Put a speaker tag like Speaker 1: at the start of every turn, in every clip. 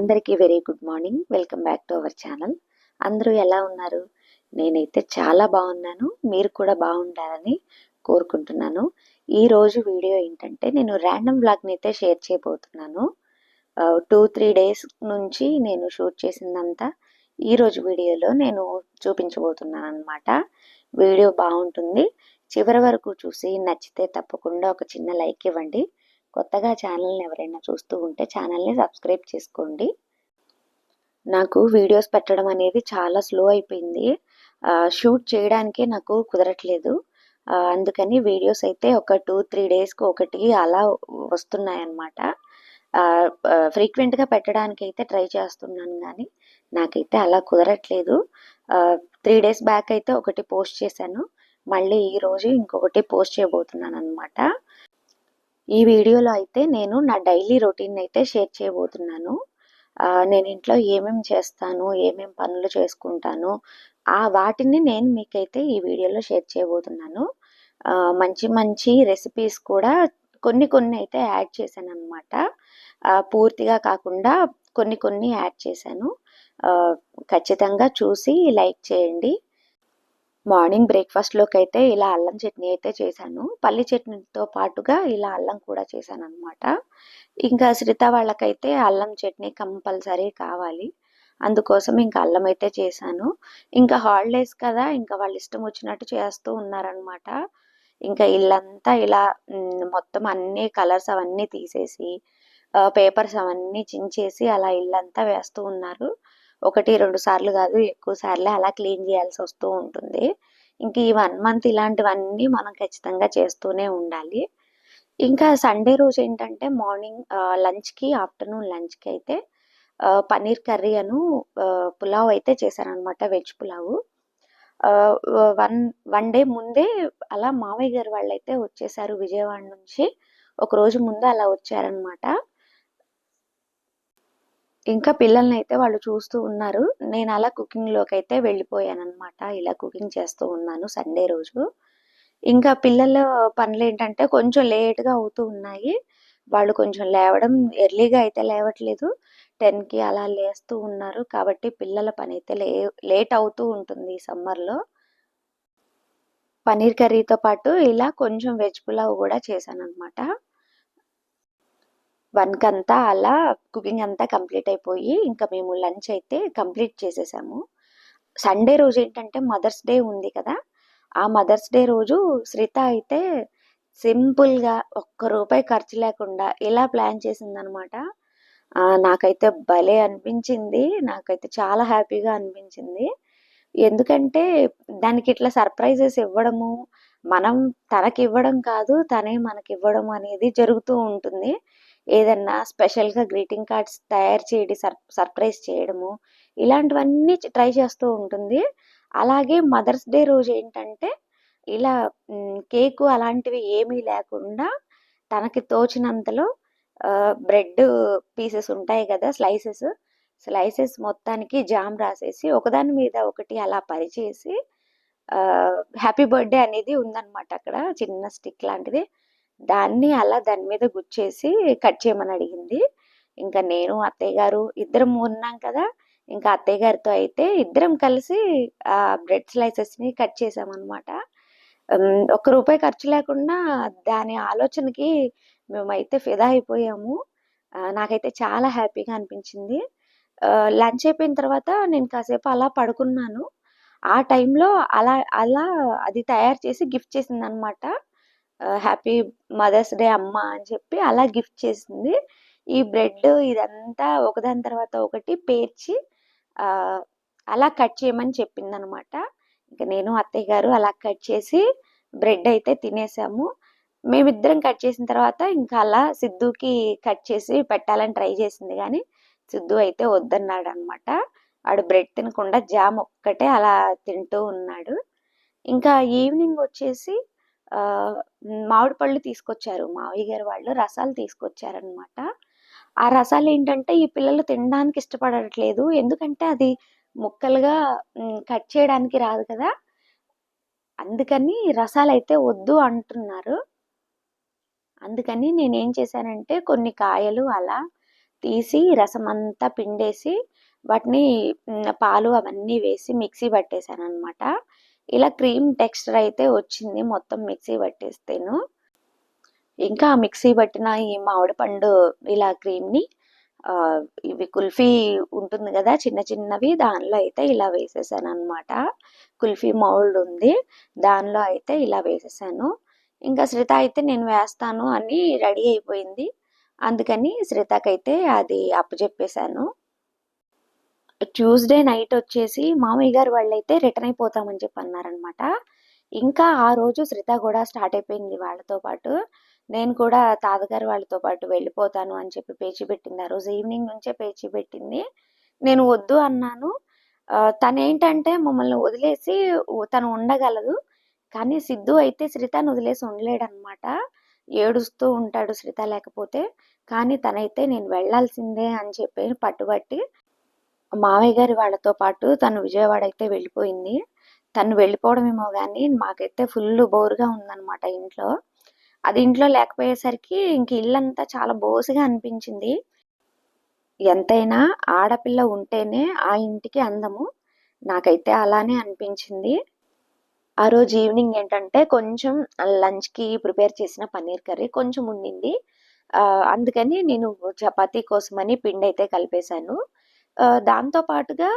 Speaker 1: అందరికీ very good morning. Welcome back to our channel. అందరూ ఎలా ఉన్నారు? నేనైతే చాలా బాగున్నాను. మీరు కూడా బాగుండాలని కోరుకుంటున్నాను. ఈరోజు వీడియో ఏంటంటే నేను ర్యాండమ్ వ్లాగ్ని అయితే షేర్ చేయబోతున్నాను. 2-3 డేస్ నుంచి నేను షూట్ చేసిందంతా ఈరోజు వీడియోలో నేను చూపించబోతున్నాను అనమాట. వీడియో బాగుంటుంది. చివరి వరకు చూసి నచ్చితే తప్పకుండా ఒక చిన్న లైక్ ఇవ్వండి. కొత్తగా ఛానల్ని ఎవరైనా చూస్తూ ఉంటే ఛానల్ని సబ్స్క్రైబ్ చేసుకోండి. నాకు వీడియోస్ పెట్టడం అనేది చాలా స్లో అయిపోయింది. షూట్ చేయడానికే నాకు కుదరట్లేదు. అందుకని వీడియోస్ అయితే ఒక 2-3 డేస్కి ఒకటి అలా వస్తున్నాయన్నమాట. ఫ్రీక్వెంట్గా పెట్టడానికి అయితే ట్రై చేస్తున్నాను, కానీ నాకైతే అలా కుదరట్లేదు. 3 డేస్ బ్యాక్ అయితే ఒకటి పోస్ట్ చేశాను. మళ్ళీ ఈరోజు ఇంకొకటి పోస్ట్ చేయబోతున్నాను అనమాట. ఈ వీడియోలో అయితే నేను నా డైలీ రొటీన్ అయితే షేర్ చేయబోతున్నాను. నేను ఇంట్లో ఏమేమి చేస్తాను, ఏమేమి పనులు చేసుకుంటాను, వాటిని నేను మీకైతే ఈ వీడియోలో షేర్ చేయబోతున్నాను. మంచి మంచి రెసిపీస్ కూడా కొన్ని కొన్ని అయితే యాడ్ చేశాను అనమాట. పూర్తిగా కాకుండా కొన్ని కొన్ని యాడ్ చేశాను. ఖచ్చితంగా చూసి లైక్ చేయండి. మార్నింగ్ బ్రేక్ఫాస్ట్లోకి అయితే ఇలా అల్లం చట్నీ అయితే చేశాను. పల్లి చట్నీతో పాటుగా ఇలా అల్లం కూడా చేశాను అనమాట. ఇంకా శ్రిత వాళ్ళకైతే అల్లం చట్నీ కంపల్సరీ కావాలి. అందుకోసం ఇంకా అల్లం అయితే చేశాను. ఇంకా హాలిడేస్ కదా, ఇంకా వాళ్ళు ఇష్టం వచ్చినట్టు చేస్తూ ఉన్నారనమాట. ఇంకా ఇల్లంతా ఇలా మొత్తం అన్ని కలర్స్ అవన్నీ తీసేసి పేపర్స్ అవన్నీ చించేసి అలా ఇల్లంతా వేస్తూ ఉన్నారు. 1-2 సార్లు కాదు, ఎక్కువ సార్లే అలా క్లీన్ చేయాల్సి వస్తూ ఉంటుంది. ఇంక ఈ 1 మంత్ ఇలాంటివన్నీ మనం ఖచ్చితంగా చేస్తూనే ఉండాలి. ఇంకా సండే రోజు ఏంటంటే మార్నింగ్ లంచ్కి, ఆఫ్టర్నూన్ లంచ్కి అయితే పన్నీర్ కర్రీ పులావ్ అయితే చేశారనమాట. వెజ్ పులావు. వన్ డే ముందే అలా మావయ్య గారు వాళ్ళైతే వచ్చేసారు విజయవాడ నుంచి. ఒక రోజు ముందు అలా వచ్చారనమాట. ఇంకా పిల్లల్ని అయితే వాళ్ళు చూస్తూ ఉన్నారు. నేను అలా కుకింగ్లోకి అయితే వెళ్ళిపోయాను అనమాట. ఇలా కుకింగ్ చేస్తూ ఉన్నాను సండే రోజు. ఇంకా పిల్లల పనులు ఏంటంటే కొంచెం లేట్గా అవుతూ ఉన్నాయి. వాళ్ళు కొంచెం లేవడం ఎర్లీగా అయితే లేవట్లేదు. 10కి అలా లేస్తూ ఉన్నారు. కాబట్టి పిల్లల పని అయితే లేట్ అవుతూ ఉంటుంది ఈ సమ్మర్లో. పన్నీర్ కర్రీతో పాటు ఇలా కొంచెం వెజ్ పులావ్ కూడా చేశాను అనమాట. 1కి అంతా అలా కుకింగ్ అంతా కంప్లీట్ అయిపోయి ఇంకా మేము లంచ్ అయితే కంప్లీట్ చేసేసాము. సండే రోజు ఏంటంటే మదర్స్ డే ఉంది కదా, ఆ మదర్స్ డే రోజు శ్రిత అయితే సింపుల్గా ₹1 ఖర్చు లేకుండా ఇలా ప్లాన్ చేసిందనమాట. నాకైతే భలే అనిపించింది. నాకైతే చాలా హ్యాపీగా అనిపించింది. ఎందుకంటే దానికి ఇట్లా సర్ప్రైజెస్ ఇవ్వడము, మనం తనకి ఇవ్వడం కాదు, తనే మనకి ఇవ్వడం అనేది జరుగుతూ ఉంటుంది. ఏదన్నా స్పెషల్గా గ్రీటింగ్ కార్డ్స్ తయారు చేయడం, సర్ప్రైజ్ చేయడము, ఇలాంటివన్నీ ట్రై చేస్తూ ఉంటుంది. అలాగే మదర్స్ డే రోజు ఏంటంటే ఇలా కేకు అలాంటివి ఏమీ లేకుండా తనకి తోచినంతలో బ్రెడ్ పీసెస్ ఉంటాయి కదా, స్లైసెస్ మొత్తానికి జామ్ రాసేసి ఒకదాని మీద ఒకటి అలా పరిచేసి హ్యాపీ బర్త్డే అనేది ఉందన్నమాట. అక్కడ చిన్న స్టిక్ లాంటిది, దాన్ని అలా దాని మీద గుచ్చేసి కట్ చేయమని అడిగింది. ఇంకా నేను అత్తయ్య గారు ఇద్దరం ఉన్నాం కదా, ఇంకా అత్తయ్య గారితో అయితే ఇద్దరం కలిసి ఆ బ్రెడ్ స్లైసెస్ని కట్ చేసామన్నమాట. ₹1 ఖర్చు లేకుండా దాని ఆలోచనకి మేమైతే ఫిదా అయిపోయాము. నాకైతే చాలా హ్యాపీగా అనిపించింది. లంచ్ అయిపోయిన తర్వాత నేను కాసేపు అలా పడుకున్నాను. ఆ టైంలో అలా అలా అది తయారు చేసి గిఫ్ట్ చేసిందనమాట. హ్యాపీ మదర్స్ డే అమ్మ అని చెప్పి అలా గిఫ్ట్ చేసింది. ఈ బ్రెడ్ ఇదంతా ఒకదాని తర్వాత ఒకటి పేర్చి అలా కట్ చేయమని చెప్పిందనమాట. ఇంకా నేను అత్తయ్య గారు అలా కట్ చేసి బ్రెడ్ అయితే తినేసాము. మేమిద్దరం కట్ చేసిన తర్వాత ఇంకా అలా సిద్ధుకి కట్ చేసి పెట్టాలని ట్రై చేసింది, కానీ సిద్ధు అయితే వద్దన్నాడు అనమాట. వాడు బ్రెడ్ తినకుండా జామ్ ఒక్కటే అలా తింటూ ఉన్నాడు. ఇంకా ఈవినింగ్ వచ్చేసి మామిడి పళ్ళు తీసుకొచ్చారు మావయ్య గారు వాళ్ళు, రసాలు తీసుకొచ్చారనమాట. ఆ రసాలు ఏంటంటే ఈ పిల్లలు తినడానికి ఇష్టపడట్లేదు. ఎందుకంటే అది ముక్కలుగా కట్ చేయడానికి రాదు కదా, అందుకని రసాలు అయితే వద్దు అంటున్నారు. అందుకని నేనేం చేశానంటే కొన్ని కాయలు అలా తీసి రసం అంతా పిండేసి వాటిని పాలు అవన్నీ వేసి మిక్సీ పట్టేశాననమాట. ఇలా క్రీమ్ టెక్స్చర్ అయితే వచ్చింది మొత్తం మిక్సీ పట్టేస్తేను. ఇంకా మిక్సీ పట్టిన ఈ మామిడి పండు ఇలా క్రీమ్‌ని ఇవి కుల్ఫీ ఉంటుంది కదా చిన్న చిన్నవి, దానిలో అయితే ఇలా వేసేసాననమాట. కుల్ఫీ మౌల్డ్ ఉంది. దానిలో అయితే ఇలా వేసేసాను. ఇంకా శ్రిత అయితే నేను వేస్తాను అని రెడీ అయిపోయింది. అందుకని శ్రితకైతే అది అప్పజెప్పేసాను. ట్యూస్‌డే నైట్ వచ్చేసి మామయ్య గారు వాళ్ళైతే రిటర్న్ అయిపోతామని చెప్పి అన్నారనమాట. ఇంకా ఆ రోజు శ్రిత కూడా స్టార్ట్ అయిపోయింది వాళ్ళతో పాటు. నేను కూడా తాతగారు వాళ్ళతో పాటు వెళ్ళిపోతాను అని చెప్పి పేచీ పెట్టింది. ఆ రోజు ఈవినింగ్ నుంచే పేచీ పెట్టింది. నేను వద్దు అన్నాను. తనేంటంటే మమ్మల్ని వదిలేసి తను ఉండగలదు. కానీ సిద్ధు అయితే శ్రితను వదిలేసి ఉండలేడనమాట. ఏడుస్తూ ఉంటాడు శ్రిత లేకపోతే. కానీ తనైతే నేను వెళ్ళాల్సిందే అని చెప్పి పట్టుబట్టి మామయ్య గారి వాళ్ళతో పాటు తను విజయవాడ అయితే వెళ్ళిపోయింది. తను వెళ్ళిపోవడమేమో గానీ మాకైతే ఫుల్ బోర్‌గా ఉందనమాట ఇంట్లో. అది ఇంట్లో లేకపోయేసరికి ఇంక ఇల్లంతా చాలా బోసిగా అనిపించింది. ఎంతైనా ఆడపిల్ల ఉంటేనే ఆ ఇంటికి అందము. నాకైతే అలానే అనిపించింది. ఆ రోజు ఈవినింగ్ ఏంటంటే కొంచెం లంచ్‌కి ప్రిపేర్ చేసిన పన్నీర్ కర్రీ కొంచెం ఉండింది. అందుకని నేను చపాతీ కోసమని పిండైతే కలిపేశాను. దాంతో పాటుగా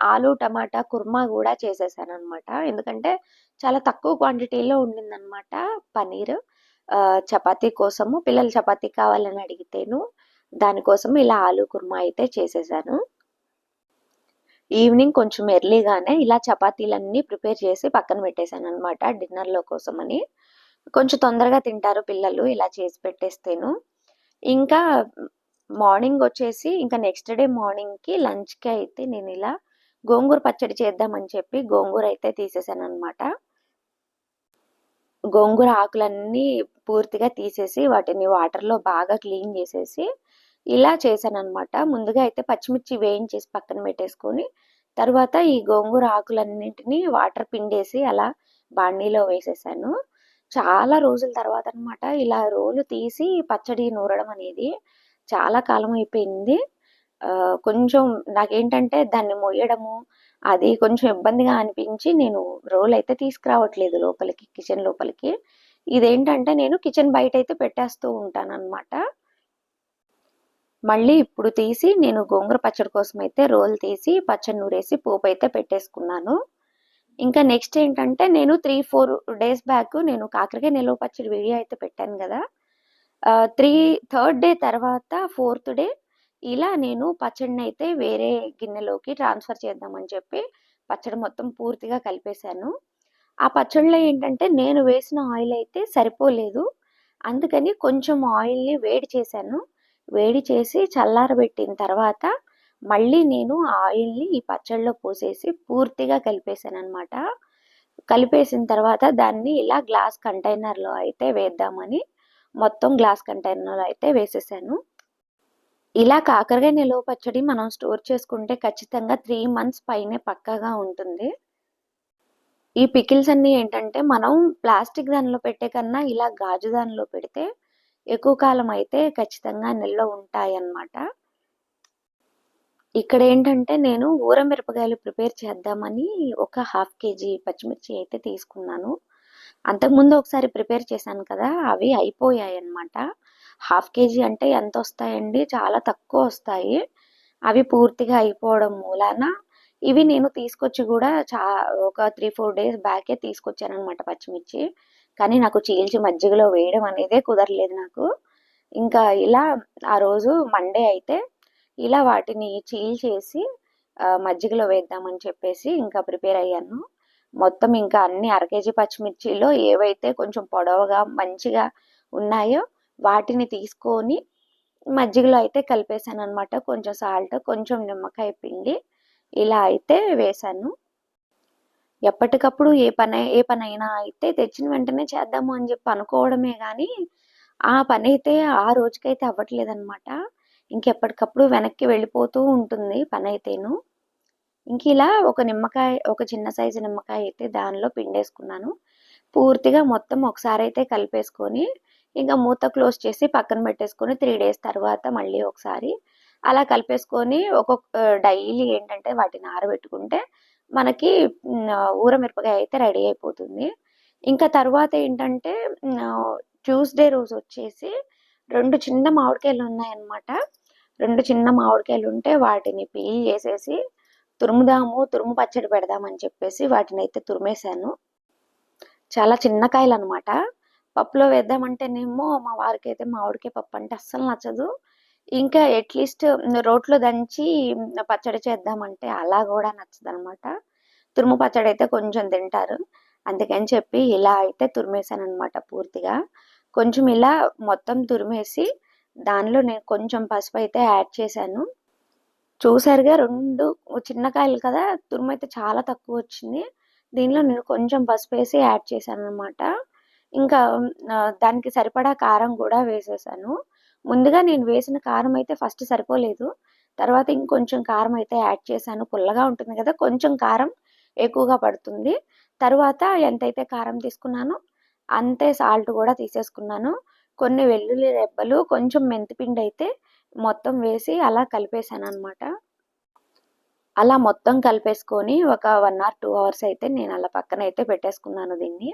Speaker 1: ఆలు, టమాటా కుర్మా గూడా చేసేసాననమాట. ఎందుకంటే చాలా తక్కువ క్వాంటిటీలో ఉండిందనమాట పన్నీరు. చపాతీ కోసము పిల్లలు చపాతీ కావాలని అడిగితేను దానికోసం ఇలా ఆలు కుర్మా అయితే చేసేసాను. ఈవినింగ్ కొంచెం ఎర్లీగానే ఇలా చపాతీలన్నీ ప్రిపేర్ చేసి పక్కన పెట్టేశాననమాట డిన్నర్‌లో కోసమని. కొంచెం తొందరగా తింటారు పిల్లలు ఇలా చేసి పెట్టేస్తేను. ఇంకా మార్నింగ్ వచ్చేసి ఇంకా నెక్స్ట్ డే మార్నింగ్‌కి లంచ్‌కి అయితే నేను ఇలా గోంగూర పచ్చడి చేద్దామని చెప్పి గోంగూర అయితే తీసేసాననమాట. గోంగూర ఆకులన్నీ పూర్తిగా తీసేసి వాటిని వాటర్‌లో బాగా క్లీన్ చేసేసి ఇలా చేశాననమాట. ముందుగా అయితే పచ్చిమిర్చి వేయించేసి పక్కన పెట్టేసుకొని, తరువాత ఈ గోంగూర ఆకులన్నింటినీ వాటర్ పిండేసి అలా బాండీలో వేసేసాను. చాలా రోజుల తర్వాత అనమాట ఇలా రోలు తీసి పచ్చడి నూరడం అనేది. చాలా కాలం అయిపోయింది. కొంచెం నాకేంటంటే దాన్ని మొయ్యడము, అది కొంచెం ఇబ్బందిగా అనిపించి నేను రోలయితే తీసుకురావట్లేదు లోపలికి, కిచెన్ లోపలికి. ఇదేంటంటే నేను కిచెన్ బయటైతే పెట్టేస్తూ ఉంటాననమాట. మళ్ళీ ఇప్పుడు తీసి నేను గోంగూర పచ్చడి కోసమైతే రోలు తీసి పచ్చడి నూరేసి పోపైతే పెట్టేసుకున్నాను. ఇంకా నెక్స్ట్ ఏంటంటే నేను 3, 4 డేస్ బ్యాక్ నేను కాకరకాయ నిలువ పచ్చడి వీడియో అయితే పెట్టాను గదా! 3 డే తర్వాత 4థ్ డే ఇలా నేను పచ్చడినైతే వేరే గిన్నెలోకి ట్రాన్స్‌ఫర్ చేద్దామని చెప్పి పచ్చడి మొత్తం పూర్తిగా కలిపేశాను. ఆ పచ్చడిలో ఏంటంటే నేను వేసిన ఆయిల్ అయితే సరిపోలేదు. అందుకని కొంచెం ఆయిల్‌ని వేడి చేశాను. వేడి చేసి చల్లారబెట్టిన తర్వాత మళ్ళీ నేను ఆ ఆయిల్‌ని ఈ పచ్చడిలో పోసేసి పూర్తిగా కలిపేశాననమాట. కలిపేసిన తర్వాత దాన్ని ఇలా గ్లాస్ కంటైనర్‌లో అయితే వేద్దామని మొత్తం గ్లాస్ కంటైనర్‌లో అయితే వేసేసాను. ఇలా కాకరకాయ నిలువ పచ్చడి మనం స్టోర్ చేసుకుంటే ఖచ్చితంగా 3 మంత్స్ పైనే పక్కాగా ఉంటుంది. ఈ పికిల్స్ అన్నీ ఏంటంటే మనం ప్లాస్టిక్ దానిలో పెట్టే కన్నా ఇలా గాజు దానిలో పెడితే ఎక్కువ కాలం అయితే ఖచ్చితంగా నిల్వ ఉంటాయన్నమాట. ఇక్కడేంటంటే నేను ఊరమిరపకాయలు ప్రిపేర్ చేద్దామని ఒక 1/2 కేజీ పచ్చిమిర్చి అయితే తీసుకున్నాను. అంతకుముందు ఒకసారి ప్రిపేర్ చేశాను కదా! అవి అయిపోయాయన్నమాట. 1/2 కేజీ అంటే ఎంతొస్తాయండి? చాలా తక్కువొస్తాయి. అవి పూర్తిగా అయిపోవడం మూలాన ఇవి నేను తీసుకొచ్చి గూడా ఒక 3, 4 డేస్ బ్యాకే తీసుకొచ్చానన్నమాట పచ్చిమిర్చి. కానీ నాకు చీల్చి మజ్జిగలో వేయడం అనేదే కుదరలేదు నాకు. ఇంకా ఇలా ఆ రోజు మండే అయితే ఇలా వాటిని చీల్చేసి మజ్జిగలో వేద్దామని చెప్పేసి ఇంకా ప్రిపేర్ అయ్యాను. మొత్తం ఇంకా అన్ని అర కేజీ పచ్చిమిర్చిలో ఏవైతే కొంచెం పొడవుగా మంచిగా ఉన్నాయో వాటిని తీసుకొని మజ్జిగలో అయితే కలిపేశాననమాట. కొంచెం సాల్ట్, కొంచెం నిమ్మకాయ పిండి ఇలా అయితే వేశాను. ఎప్పటికప్పుడు ఏ పనైనా అయితే తెచ్చిన వెంటనే చేద్దాము అని చెప్పి అనుకోవడమే గానీ, ఆ పనైతే ఆ రోజుకైతే అవ్వట్లేదనమాట. ఇంకెప్పటికప్పుడు వెనక్కి వెళ్ళిపోతూ ఉంటుంది పనైతేను. ఇంకిలా ఒక చిన్న సైజు నిమ్మకాయ అయితే దానిలో పిండేసుకున్నాను. పూర్తిగా మొత్తం ఒకసారైతే కలిపేసుకొని, ఇంకా మూత క్లోజ్ చేసి పక్కన పెట్టేసుకొని 3 డేస్ తర్వాత మళ్ళీ ఒకసారి అలా కలిపేసుకొని డైలీ ఏంటంటే వాటిని ఆరబెట్టుకుంటే మనకి ఊర మిరపకాయ అయితే రెడీ అయిపోతుంది. ఇంకా తర్వాత ఏంటంటే ట్యూస్‌డే రోజు వచ్చేసి 2 చిన్న మామిడికాయలు ఉన్నాయన్నమాట. 2 చిన్న మామిడికాయలుంటే వాటిని పీల్ చేసేసి తురుము పచ్చడి పెడదామని చెప్పేసి వాటినైతే తురిమేశాను. చాలా చిన్న కాయలనమాట. పప్పులో వేద్దామంటేనేమో మా వారికైతే మామిడికాయ పప్పు అంటే అస్సలు నచ్చదు. ఇంకా అట్‌లీస్ట్ రోట్లో దంచి పచ్చడి చేద్దామంటే అలా గూడా నచ్చదనమాట. తురుము పచ్చడైతే కొంచెం తింటారు. అందుకని చెప్పి ఇలా అయితే తురిమేశాననమాట పూర్తిగా. కొంచెం ఇలా మొత్తం తురిమేసి దానిలో నేను కొంచెం పసుపయితే యాడ్ చేశాను. చూసారుగా 2 చిన్న కాయలు కదా! తురుమైతే చాలా తక్కువొచ్చింది. దీనిలో నేను కొంచెం పసుపేసి యాడ్ చేశాననమాట. ఇంకా దానికి సరిపడా కారం గూడా వేసేశాను. ముందుగా నేను వేసిన కారం అయితే ఫస్ట్ సరిపోలేదు. తర్వాత ఇంకొంచెం కారం అయితే యాడ్ చేశాను. పుల్లగా ఉంటుంది గదా! కొంచెం కారం ఎక్కువగా పడుతుంది. తరువాత ఎంతైతే కారం తీసుకున్నానో అంతే సాల్ట్ గూడా తీసేసుకున్నాను. కొన్ని వెల్లుల్లి రెబ్బలు, కొంచెం మెంతిపిండయితే మొత్తం వేసి అలా కలిపేశాననమాట. అలా మొత్తం కలిపేసుకొని ఒక 1 ఆర్ 2 అవర్స్ అయితే నేను అలా పక్కనైతే పెట్టేసుకున్నాను దీన్ని.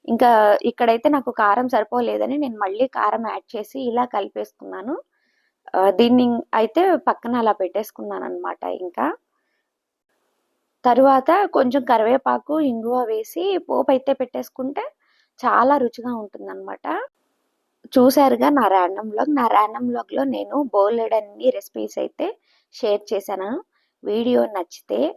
Speaker 1: ఇంకా ఇక్కడైతే నాకు కారం సరిపోలేదని నేను మళ్ళీ కారం యాడ్ చేసి ఇలా కలిపేసుకున్నాను. దీన్ని అయితే పక్కన అలా పెట్టేసుకున్నాననమాట ఇంకా. తరువాత కొంచెం కరివేపాకు, ఇంగువ వేసి పోపయితే పెట్టేసుకుంటే చాలా రుచిగా ఉంటుందనమాట. చూసారుగా నా ర్యాండమ్ వ్లాగ్. నా ర్యాండమ్ వ్లాగ్‌లో నేను బోలెడన్ని రెసిపీస్ అయితే షేర్ చేశాను.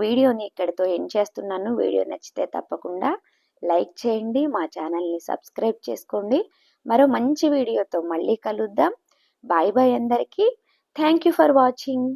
Speaker 1: వీడియోని ఇక్కడితో ఎండ్ చేస్తున్నాను. వీడియో నచ్చితే తప్పకుండా లైక్ చేయండి. మా ఛానల్‌ని సబ్స్క్రైబ్ చేసుకోండి. మరో మంచి వీడియోతో మళ్ళీ కలుద్దాం. బాయ్ బాయ్ అందరికీ. Thank you for watching.